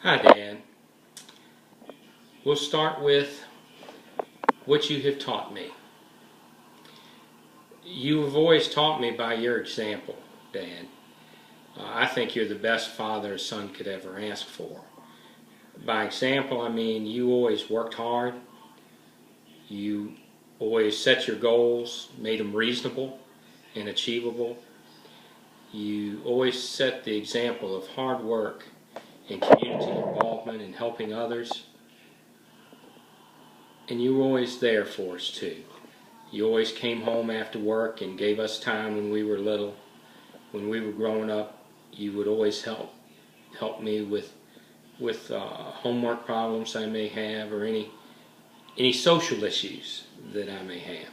Hi, Dan. We'll start with what you have taught me. You have always taught me by your example, Dan. I think you're the best father a son could ever ask for. By example, I mean you always worked hard. You always set your goals, made them reasonable and achievable. You always set the example of hard work and community involvement and helping others. And you were always there for us too. You always came home after work and gave us time when we were little. When we were growing up, you would always help me with homework problems I may have, or any social issues that I may have.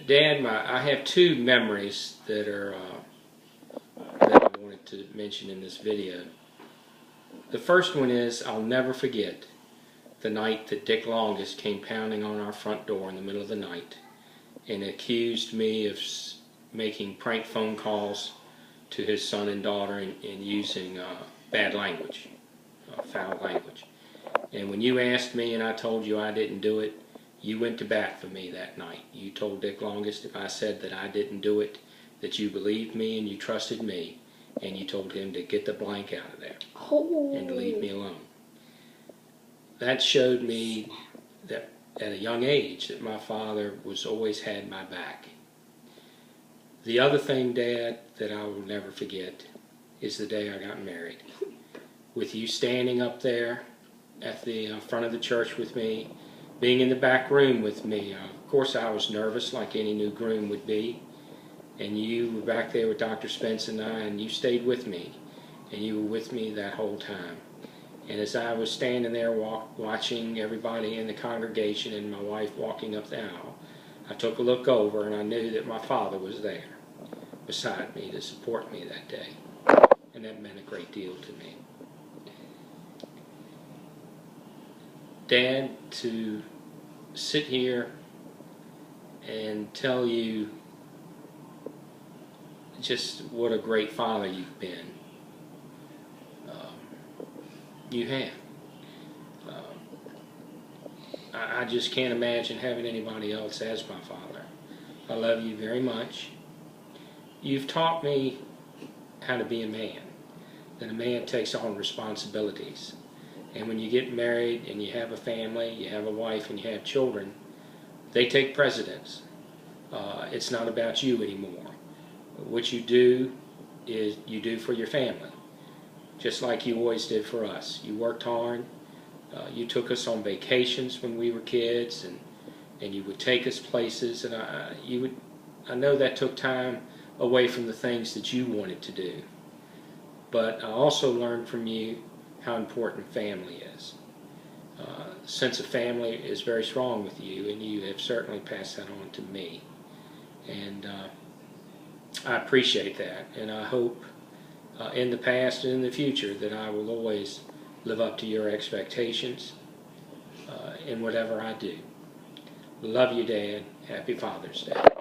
Dad, I have two memories that I wanted to mention in this video. The first one is, I'll never forget the night that Dick Longest came pounding on our front door in the middle of the night and accused me of making prank phone calls to his son and daughter and using bad language, foul language. And when you asked me and I told you I didn't do it, you went to bat for me that night. You told Dick Longest if I said that I didn't do it, that you believed me and you trusted me, and you told him to get the blank out of there and to leave me alone. That showed me that at a young age that my father always had my back. The other thing, Dad, that I will never forget is the day I got married. With you standing up there at the front of the church with me, being in the back room with me. Of course I was nervous like any new groom would be. And you were back there with Dr. Spence and I, and you stayed with me. And you were with me that whole time. And as I was standing there watching everybody in the congregation and my wife walking up the aisle, I took a look over and I knew that my father was there beside me to support me that day. And that meant a great deal to me. Dad, to sit here and tell you just what a great father you've been. You have. I just can't imagine having anybody else as my father. I love you very much. You've taught me how to be a man, that a man takes on responsibilities. And when you get married and you have a family, you have a wife and you have children, they take precedence. It's not about you anymore. What you do is you do for your family, just like you always did for us. You worked hard. You took us on vacations when we were kids, and you would take us places. And I know that took time away from the things that you wanted to do. But I also learned from you how important family is. Sense of family is very strong with you, and you have certainly passed that on to me. And I appreciate that, and I hope in the past and in the future that I will always live up to your expectations in whatever I do. Love you, Dad. Happy Father's Day.